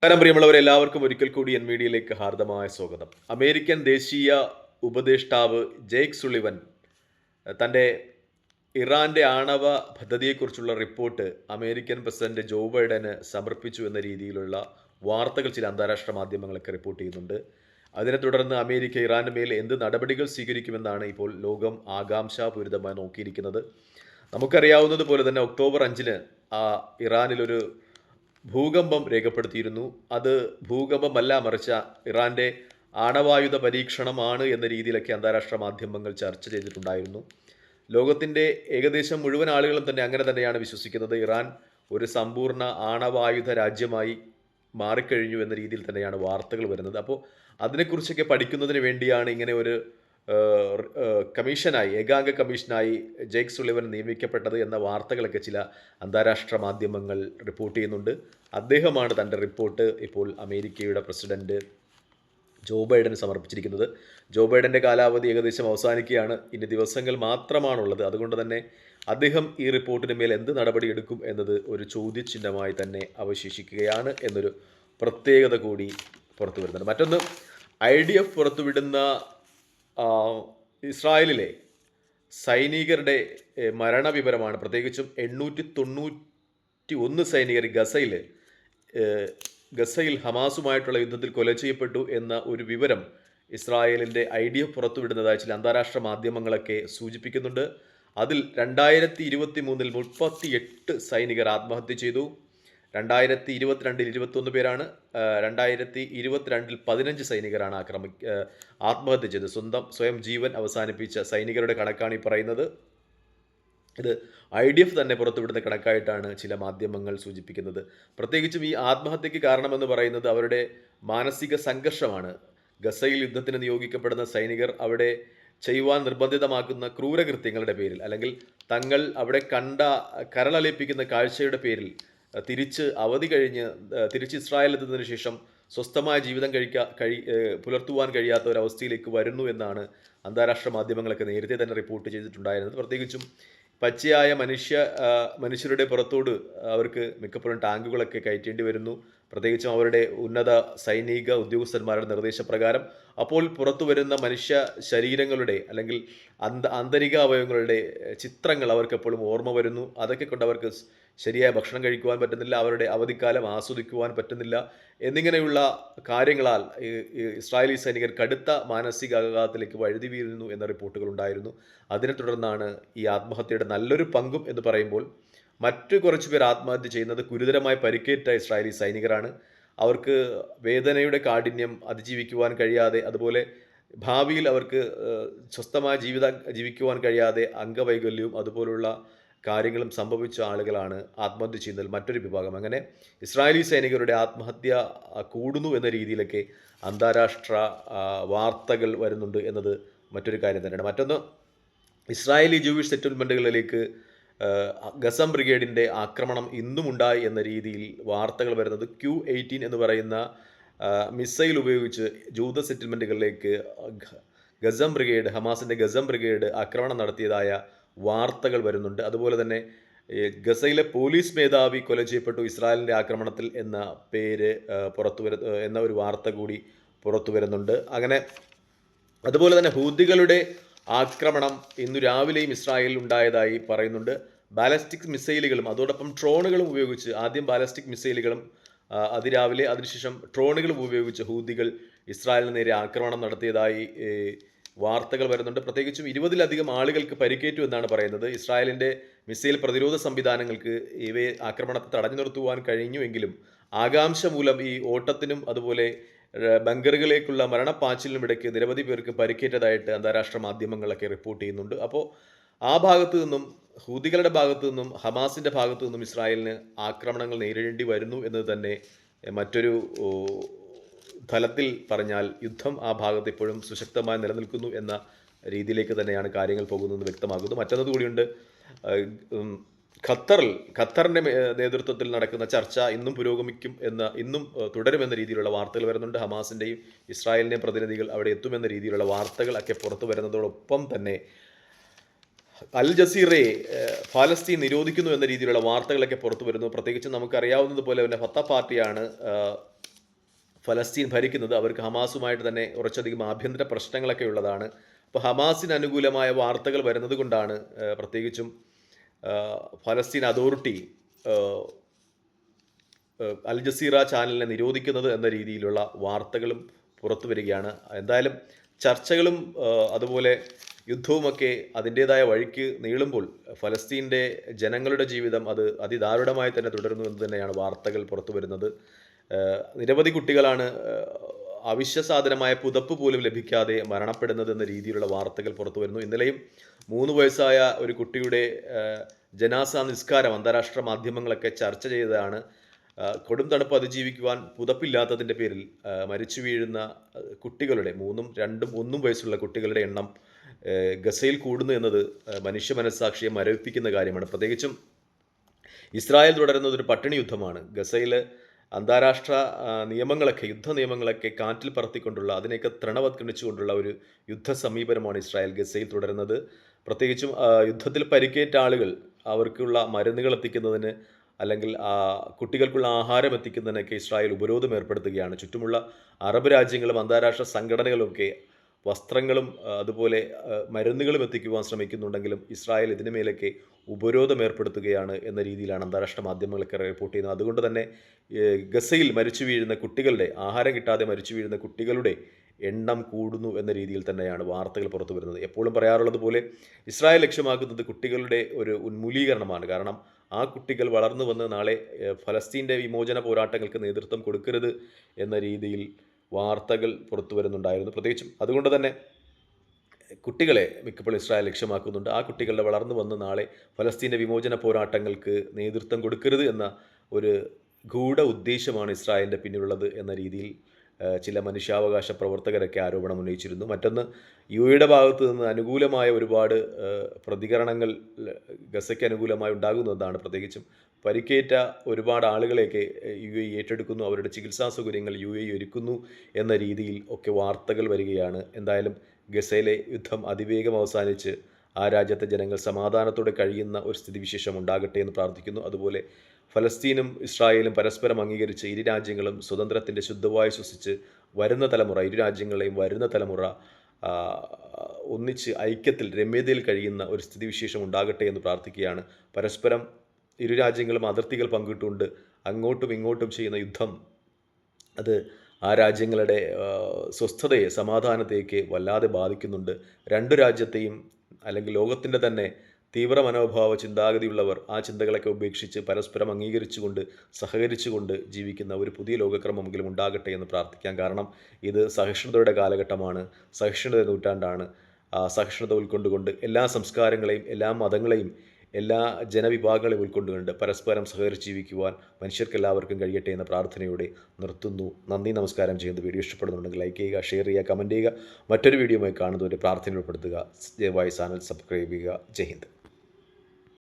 നമസ്കാരം പ്രിയമുള്ളവരെ, എല്ലാവർക്കും ഒരിക്കൽ കൂടി എൻ മീഡിയയിലേക്ക് ഹാർദമായ സ്വാഗതം. അമേരിക്കൻ ദേശീയ ഉപദേഷ്ടാവ് ജെയ്ക്ക് സുളിവൻ തൻ്റെ ഇറാന്റെ ആണവ പദ്ധതിയെക്കുറിച്ചുള്ള റിപ്പോർട്ട് അമേരിക്കൻ പ്രസിഡന്റ് ജോ ബൈഡന് സമർപ്പിച്ചു എന്ന രീതിയിലുള്ള വാർത്തകൾ ചില അന്താരാഷ്ട്ര മാധ്യമങ്ങളൊക്കെ റിപ്പോർട്ട് ചെയ്യുന്നുണ്ട്. അതിനെ തുടർന്ന് അമേരിക്ക ഇറാന് മേൽ എന്ത് നടപടികൾ സ്വീകരിക്കുമെന്നാണ് ഇപ്പോൾ ലോകം ആകാംക്ഷാപൂരിതമായി നോക്കിയിരിക്കുന്നത്. നമുക്കറിയാവുന്നതുപോലെ തന്നെ ഒക്ടോബർ 5-ന് ഇറാനിലൊരു ഭൂകമ്പം രേഖപ്പെടുത്തിയിരുന്നു. അത് ഭൂകമ്പമല്ല, മറിച്ച് ഇറാന്റെ ആണവായുധ പരീക്ഷണമാണ് എന്ന രീതിയിലൊക്കെ അന്താരാഷ്ട്ര മാധ്യമങ്ങൾ ചർച്ച ചെയ്തിട്ടുണ്ടായിരുന്നു. ലോകത്തിൻ്റെ ഏകദേശം മുഴുവൻ ആളുകളും തന്നെ അങ്ങനെ തന്നെയാണ് വിശ്വസിക്കുന്നത്. ഇറാൻ ഒരു സമ്പൂർണ്ണ ആണവായുധ രാജ്യമായി മാറിക്കഴിഞ്ഞു എന്ന രീതിയിൽ തന്നെയാണ് വാർത്തകൾ വരുന്നത്. അപ്പോൾ അതിനെക്കുറിച്ചൊക്കെ പഠിക്കുന്നതിന് വേണ്ടിയാണ് ഇങ്ങനെ ഒരു കമ്മീഷനായി, ഏകാംഗ കമ്മീഷനായി ജെയ്ക്ക് സുളിവൻ നിയമിക്കപ്പെട്ടത് എന്ന വാർത്തകളൊക്കെ ചില അന്താരാഷ്ട്ര മാധ്യമങ്ങൾ റിപ്പോർട്ട് ചെയ്യുന്നുണ്ട്. അദ്ദേഹമാണ് തൻ്റെ റിപ്പോർട്ട് ഇപ്പോൾ അമേരിക്കയുടെ പ്രസിഡന്റ് ജോ ബൈഡന് സമർപ്പിച്ചിരിക്കുന്നത്. ജോ ബൈഡൻ്റെ കാലാവധി ഏകദേശം അവസാനിക്കുകയാണ്. ഇനി ദിവസങ്ങൾ മാത്രമാണുള്ളത്. അതുകൊണ്ട് തന്നെ അദ്ദേഹം ഈ റിപ്പോർട്ടിന് മേൽ എന്ത് നടപടി എടുക്കും എന്നത് ഒരു ചോദ്യചിഹ്നമായി തന്നെ അവശേഷിക്കുകയാണ് എന്നൊരു പ്രത്യേകത കൂടി പുറത്തു വരുന്നുണ്ട്. മറ്റൊന്ന്, IDF പുറത്തുവിടുന്ന ഇസ്രായേലിലെ സൈനികരുടെ മരണവിവരമാണ്. പ്രത്യേകിച്ചും 891 സൈനികർ ഗസയിൽ ഹമാസുമായിട്ടുള്ള യുദ്ധത്തിൽ കൊല ചെയ്യപ്പെട്ടു എന്ന ഒരു വിവരം ഇസ്രായേലിൻ്റെ IDF പുറത്തുവിടുന്നതായി ചില അന്താരാഷ്ട്ര മാധ്യമങ്ങളൊക്കെ സൂചിപ്പിക്കുന്നുണ്ട്. അതിൽ 2023 38 സൈനികർ ആത്മഹത്യ ചെയ്തു. 2022 21 പേരാണ്. 2022 15 സൈനികരാണ് ആത്മഹത്യ ചെയ്ത് സ്വയം ജീവൻ അവസാനിപ്പിച്ച സൈനികരുടെ കണക്കാണ് ഈ പറയുന്നത്. ഇത് IDF തന്നെ പുറത്തുവിടുന്ന കണക്കായിട്ടാണ് ചില മാധ്യമങ്ങൾ സൂചിപ്പിക്കുന്നത്. പ്രത്യേകിച്ചും ഈ ആത്മഹത്യക്ക് കാരണമെന്ന് പറയുന്നത് അവരുടെ മാനസിക സംഘർഷമാണ്. ഗസയിൽ യുദ്ധത്തിന് നിയോഗിക്കപ്പെടുന്ന സൈനികർ അവിടെ ചെയ്യുവാൻ നിർബന്ധിതമാക്കുന്ന ക്രൂരകൃത്യങ്ങളുടെ പേരിൽ, അല്ലെങ്കിൽ തങ്ങൾ അവിടെ കണ്ട കരളലിപ്പിക്കുന്ന കാഴ്ചയുടെ പേരിൽ തിരിച്ച് അവധി കഴിഞ്ഞ് തിരിച്ച് ഇസ്രായേലിലെത്തുന്നതിന് ശേഷം സ്വസ്ഥമായ ജീവിതം പുലർത്തുവാൻ കഴിയാത്ത ഒരവസ്ഥയിലേക്ക് വരുന്നു എന്നാണ് അന്താരാഷ്ട്ര മാധ്യമങ്ങളൊക്കെ നേരത്തെ തന്നെ റിപ്പോർട്ട് ചെയ്തിട്ടുണ്ടായിരുന്നത്. പ്രത്യേകിച്ചും പച്ചയായ മനുഷ്യരുടെ പുറത്തോട് അവർക്ക് മിക്കപ്പോഴും ടാങ്കുകളൊക്കെ കയറ്റേണ്ടി വരുന്നു. പ്രത്യേകിച്ചും അവരുടെ ഉന്നത സൈനിക ഉദ്യോഗസ്ഥന്മാരുടെ നിർദ്ദേശപ്രകാരം. അപ്പോൾ പുറത്തു വരുന്ന മനുഷ്യ ശരീരങ്ങളുടെ, അല്ലെങ്കിൽ ആന്തരിക അവയവങ്ങളുടെ ചിത്രങ്ങൾ അവർക്ക് എപ്പോഴും ഓർമ്മ വരുന്നു. അതൊക്കെ കൊണ്ട് അവർക്ക് ശരിയായ ഭക്ഷണം കഴിക്കുവാൻ പറ്റുന്നില്ല, അവരുടെ അവധിക്കാലം ആസ്വദിക്കുവാൻ പറ്റുന്നില്ല. എന്നിങ്ങനെയുള്ള കാര്യങ്ങളാൽ ഇസ്രായേലി സൈനികർ കടുത്ത മാനസികാഘാതത്തിലേക്ക് വഴുതി വീഴുന്നു എന്ന റിപ്പോർട്ടുകൾ ഉണ്ടായിരുന്നു. അതിനെ തുടർന്നാണ് ഈ ആത്മഹത്യയുടെ നല്ലൊരു പങ്കും എന്ന് പറയുമ്പോൾ മറ്റു കുറച്ച് പേർ ആത്മഹത്യ ചെയ്യുന്നത് ഗുരുതരമായി പരിക്കേറ്റ ഇസ്രായേലി സൈനികരാണ്. അവർക്ക് വേദനയുടെ കാഠിന്യം അതിജീവിക്കുവാൻ കഴിയാതെ, അതുപോലെ ഭാവിയിൽ അവർക്ക് സ്വസ്ഥമായ ജീവിക്കുവാൻ കഴിയാതെ അംഗവൈകല്യവും അതുപോലുള്ള കാര്യങ്ങളും സംഭവിച്ച ആളുകളാണ് ആത്മഹത്യ ചെയ്യുന്നതിൽ മറ്റൊരു വിഭാഗം. അങ്ങനെ ഇസ്രായേലി സൈനികരുടെ ആത്മഹത്യ കൂടുന്നു എന്ന രീതിയിലൊക്കെ അന്താരാഷ്ട്ര വാർത്തകൾ വരുന്നുണ്ട് എന്നത് മറ്റൊരു കാര്യം തന്നെയാണ്. മറ്റൊന്ന്, ഇസ്രായേലി ജൂയിഷ് സെറ്റിൽമെൻറ്റുകളിലേക്ക് ഗസം ബ്രിഗേഡിൻ്റെ ആക്രമണം ഇന്നും ഉണ്ടായി എന്ന രീതിയിൽ വാർത്തകൾ വരുന്നത്. Q-18 എന്ന് പറയുന്ന മിസൈൽ ഉപയോഗിച്ച് ജൂത സെറ്റിൽമെൻറ്റുകളിലേക്ക് ഗസം ബ്രിഗേഡ്, ഹമാസിൻ്റെ ഗസം ബ്രിഗേഡ് ആക്രമണം നടത്തിയതായ വാർത്തകൾ വരുന്നുണ്ട്. അതുപോലെ തന്നെ ഗസയിലെ പോലീസ് മേധാവി കൊല ചെയ്യപ്പെട്ടു ഇസ്രായേലിൻ്റെ ആക്രമണത്തിൽ എന്ന പേര് എന്ന ഒരു വാർത്ത കൂടി പുറത്തു വരുന്നുണ്ട്. അങ്ങനെ അതുപോലെ തന്നെ ഹൂതികളുടെ ആക്രമണം ഇന്നു രാവിലെയും ഇസ്രായേലിൽ ഉണ്ടായതായി പറയുന്നുണ്ട്. ബാലസ്റ്റിക് മിസൈലുകളും അതോടൊപ്പം ഡ്രോണുകളും ഉപയോഗിച്ച്, ആദ്യം ബാലസ്റ്റിക് മിസൈലുകളും അതിരാവിലെ, അതിനുശേഷം ഡ്രോണുകളും ഉപയോഗിച്ച് ഹൂതികൾ ഇസ്രായേലിന് നേരെ ആക്രമണം നടത്തിയതായി വാർത്തകൾ വരുന്നുണ്ട്. പ്രത്യേകിച്ചും 20-ലധികം ആളുകൾക്ക് പരിക്കേറ്റു എന്നാണ് പറയുന്നത്. ഇസ്രായേലിൻ്റെ മിസൈൽ പ്രതിരോധ സംവിധാനങ്ങൾക്ക് ഇവയെ ആക്രമണത്തെ തടഞ്ഞു നിർത്തുവാൻ കഴിഞ്ഞുവെങ്കിലും ആകാംക്ഷ മൂലം ഈ ഓട്ടത്തിനും അതുപോലെ ബങ്കറുകളിലേക്കുള്ള മരണപ്പാച്ചിലിനും ഇടയ്ക്ക് നിരവധി പേർക്ക് പരിക്കേറ്റതായിട്ട് അന്താരാഷ്ട്ര മാധ്യമങ്ങളൊക്കെ റിപ്പോർട്ട് ചെയ്യുന്നുണ്ട്. അപ്പോൾ ആ ഭാഗത്തു നിന്നും, ഹൂതികളുടെ ഭാഗത്തു നിന്നും ഹമാസിൻ്റെ ഭാഗത്തു നിന്നും ഇസ്രായേലിന് ആക്രമണങ്ങൾ നേരിടേണ്ടി വരുന്നു എന്നത് തന്നെ മറ്റൊരു തലത്തിൽ പറഞ്ഞാൽ യുദ്ധം ആ ഭാഗത്ത് ഇപ്പോഴും സുശക്തമായി നിലനിൽക്കുന്നു എന്ന രീതിയിലേക്ക് തന്നെയാണ് കാര്യങ്ങൾ പോകുന്നതെന്ന് വ്യക്തമാകുന്നു. മറ്റൊന്നത് കൂടിയുണ്ട്. ഖത്തറിൻ്റെ നേതൃത്വത്തിൽ നടക്കുന്ന ചർച്ച ഇന്നും ഇന്നും തുടരുമെന്ന രീതിയിലുള്ള വാർത്തകൾ വരുന്നുണ്ട്. ഹമാസിൻ്റെയും ഇസ്രായേലിൻ്റെയും പ്രതിനിധികൾ അവിടെ എത്തുമെന്ന രീതിയിലുള്ള വാർത്തകളൊക്കെ പുറത്തു വരുന്നതോടൊപ്പം തന്നെ അൽ ജസീറയെ ഫലസ്തീൻ നിരോധിക്കുന്നു എന്ന രീതിയിലുള്ള വാർത്തകളൊക്കെ പുറത്തു വരുന്നു. പ്രത്യേകിച്ച് നമുക്കറിയാവുന്നതുപോലെ തന്നെ ഫത്ത പാർട്ടിയാണ് ഫലസ്തീൻ ഭരിക്കുന്നത് അവർക്ക് ഹമാസുമായിട്ട് തന്നെ കുറച്ചധികം ആഭ്യന്തര പ്രശ്നങ്ങളൊക്കെ ഉള്ളതാണ്. അപ്പോൾ ഹമാസിന് അനുകൂലമായ വാർത്തകൾ വരുന്നത് കൊണ്ടാണ് പ്രത്യേകിച്ചും ഫലസ്തീൻ അതോറിറ്റി അൽ ജസീറ ചാനലിനെ നിരോധിക്കുന്നത് എന്ന രീതിയിലുള്ള വാർത്തകളും പുറത്തു വരികയാണ്. എന്തായാലും ചർച്ചകളും അതുപോലെ യുദ്ധവുമൊക്കെ അതിൻ്റേതായ വഴിക്ക് നീളുമ്പോൾ ഫലസ്തീൻ്റെ ജനങ്ങളുടെ ജീവിതം അത് അതിദാരുണമായി തന്നെ തുടരുന്നു എന്ന് തന്നെയാണ് വാർത്തകൾ പുറത്തു വരുന്നത്. നിരവധി കുട്ടികളാണ് അവശ്യ സാധനമായ പുതപ്പ് പോലും ലഭിക്കാതെ മരണപ്പെടുന്നത് എന്ന രീതിയിലുള്ള വാർത്തകൾ പുറത്തു വരുന്നു. ഇന്നലെയും 3 വയസ്സായ ഒരു കുട്ടിയുടെ ജനാസ നിസ്കാരം അന്താരാഷ്ട്ര മാധ്യമങ്ങളൊക്കെ ചർച്ച ചെയ്തതാണ്. കൊടും തണുപ്പ് അതിജീവിക്കുവാൻ പുതപ്പില്ലാത്തതിൻ്റെ പേരിൽ മരിച്ചു വീഴുന്ന കുട്ടികളുടെ 3ഉം 2ഉം 1ഉം വയസ്സുള്ള കുട്ടികളുടെ എണ്ണം ഗസയിൽ കൂടുന്നു എന്നത് മനുഷ്യ മനസ്സാക്ഷിയെ മരവിപ്പിക്കുന്ന കാര്യമാണ്. പ്രത്യേകിച്ചും ഇസ്രായേൽ തുടരുന്നത് ഒരു പട്ടിണി യുദ്ധമാണ്. ഗസയിൽ അന്താരാഷ്ട്ര നിയമങ്ങളൊക്കെ യുദ്ധ നിയമങ്ങളൊക്കെ കാറ്റിൽ പറത്തിക്കൊണ്ടുള്ള അതിനെയൊക്കെ തൃണവത്കണിച്ചുകൊണ്ടുള്ള ഒരു യുദ്ധ സമീപനമാണ് ഇസ്രായേൽ ഗസയിൽ തുടരുന്നത്. പ്രത്യേകിച്ചും യുദ്ധത്തിൽ പരിക്കേറ്റ ആളുകൾ അവർക്കുള്ള മരുന്നുകൾ എത്തിക്കുന്നതിന് അല്ലെങ്കിൽ കുട്ടികൾക്കുള്ള ആഹാരം എത്തിക്കുന്നതിനൊക്കെ ഇസ്രായേൽ ഉപരോധം ഏർപ്പെടുത്തുകയാണ്. ചുറ്റുമുള്ള അറബ് രാജ്യങ്ങളും അന്താരാഷ്ട്ര സംഘടനകളുമൊക്കെ വസ്ത്രങ്ങളും അതുപോലെ മരുന്നുകളും എത്തിക്കുവാൻ ശ്രമിക്കുന്നുണ്ടെങ്കിലും ഇസ്രായേൽ ഇതിനു മേലൊക്കെ ഉപരോധം ഏർപ്പെടുത്തുകയാണ് എന്ന രീതിയിലാണ് അന്താരാഷ്ട്ര മാധ്യമങ്ങളൊക്കെ റിപ്പോർട്ട് ചെയ്യുന്നത്. അതുകൊണ്ട് തന്നെ ഗസയിൽ മരിച്ചു വീഴുന്ന കുട്ടികളുടെ ആഹാരം കിട്ടാതെ മരിച്ചു വീഴുന്ന കുട്ടികളുടെ എണ്ണം കൂടുന്നു എന്ന രീതിയിൽ തന്നെയാണ് വാർത്തകൾ പുറത്തു വരുന്നത്. എപ്പോഴും പറയാറുള്ളത് പോലെ ഇസ്രായേൽ ലക്ഷ്യമാക്കുന്നത് കുട്ടികളുടെ ഒരു ഉന്മൂലീകരണമാണ്. കാരണം ആ കുട്ടികൾ വളർന്നു വന്ന് നാളെ ഫലസ്തീൻ്റെ വിമോചന പോരാട്ടങ്ങൾക്ക് നേതൃത്വം കൊടുക്കരുത് എന്ന രീതിയിൽ വാർത്തകൾ പുറത്തു വരുന്നുണ്ടായിരുന്നു. പ്രത്യേകിച്ചും അതുകൊണ്ട് തന്നെ കുട്ടികളെ മിക്കപ്പോഴും ഇസ്രായേൽ ലക്ഷ്യമാക്കുന്നുണ്ട്. ആ കുട്ടികളുടെ വളർന്നു വന്ന് നാളെ ഫലസ്തീൻ്റെ വിമോചന പോരാട്ടങ്ങൾക്ക് നേതൃത്വം കൊടുക്കരുത് എന്ന ഒരു ഗൂഢ ഉദ്ദേശമാണ് ഇസ്രായേലിൻ്റെ പിന്നിലുള്ളത് എന്ന രീതിയിൽ ചില മനുഷ്യാവകാശ പ്രവർത്തകരൊക്കെ ആരോപണം ഉന്നയിച്ചിരുന്നു. മറ്റൊന്ന് യുടെ ഭാഗത്തു നിന്ന് അനുകൂലമായ ഒരുപാട് പ്രതികരണങ്ങൾ ഗസയ്ക്ക് അനുകൂലമായി ഉണ്ടാകുന്നതാണ്. പ്രത്യേകിച്ചും പരിക്കേറ്റ ഒരുപാട് ആളുകളെയൊക്കെ UAE ഏറ്റെടുക്കുന്നു, അവരുടെ ചികിത്സാ സൗകര്യങ്ങൾ UAE ഒരുക്കുന്നു എന്ന രീതിയിൽ ഒക്കെ വാർത്തകൾ വരികയാണ്. എന്തായാലും ഗസയിലെ യുദ്ധം അതിവേഗം അവസാനിച്ച് ആ രാജ്യത്തെ ജനങ്ങൾ സമാധാനത്തോടെ കഴിയുന്ന ഒരു സ്ഥിതിവിശേഷം ഉണ്ടാകട്ടെ എന്ന് പ്രാർത്ഥിക്കുന്നു. അതുപോലെ ഫലസ്തീനും ഇസ്രായേലും പരസ്പരം അംഗീകരിച്ച് ഇരു രാജ്യങ്ങളും സ്വതന്ത്രത്തിൻ്റെ ശുദ്ധവായു ശ്വസിച്ച് വരുന്ന തലമുറ ഇരു രാജ്യങ്ങളെയും വരുന്ന തലമുറ ഒന്നിച്ച് ഐക്യത്തിൽ രമ്യതയിൽ കഴിയുന്ന ഒരു സ്ഥിതിവിശേഷം ഉണ്ടാകട്ടെ എന്ന് പ്രാർത്ഥിക്കുകയാണ്. പരസ്പരം ഇരു രാജ്യങ്ങളും അതിർത്തികൾ പങ്കിട്ടുകൊണ്ട് അങ്ങോട്ടും ഇങ്ങോട്ടും ചെയ്യുന്ന യുദ്ധം അത് ആ രാജ്യങ്ങളുടെ സ്വസ്ഥതയെ സമാധാനത്തേക്ക് വല്ലാതെ ബാധിക്കുന്നുണ്ട്. രണ്ടു രാജ്യത്തെയും അല്ലെങ്കിൽ ലോകത്തിൻ്റെ തന്നെ തീവ്ര മനോഭാവ ചിന്താഗതിയുള്ളവർ ആ ചിന്തകളൊക്കെ ഉപേക്ഷിച്ച് പരസ്പരം അംഗീകരിച്ചുകൊണ്ട് സഹകരിച്ചുകൊണ്ട് ജീവിക്കുന്ന ഒരു പുതിയ ലോകക്രമമെങ്കിലും ഉണ്ടാകട്ടെ എന്ന് പ്രാർത്ഥിക്കാം. കാരണം ഇത് സഹിഷ്ണുതയുടെ കാലഘട്ടമാണ്, സഹിഷ്ണുത നൂറ്റാണ്ടാണ്. സഹിഷ്ണുത ഉൾക്കൊണ്ടുകൊണ്ട് എല്ലാ സംസ്കാരങ്ങളെയും എല്ലാ മതങ്ങളെയും എല്ലാ ജനവിഭാഗങ്ങളെയും ഉൾക്കൊണ്ടുകൊണ്ട് പരസ്പരം സഹകരിച്ച് ജീവിക്കുവാൻ മനുഷ്യർക്കെല്ലാവർക്കും കഴിയട്ടെ എന്ന പ്രാർത്ഥനയോടെ നിർത്തുന്നു. നന്ദി, നമസ്കാരം ചെയ്യുന്നത്. വീഡിയോ ഇഷ്ടപ്പെടുന്നുണ്ടെങ്കിൽ ലൈക്ക് ചെയ്യുക, ഷെയർ ചെയ്യുക, കമൻറ്റ് ചെയ്യുക. മറ്റൊരു വീഡിയോയുമായി കാണുന്നവരെ പ്രാർത്ഥന ഉൾപ്പെടുത്തുക. ദയവായി ചാനൽ സബ്സ്ക്രൈബ് ചെയ്യുക. ജയ് ഹിന്ദ്.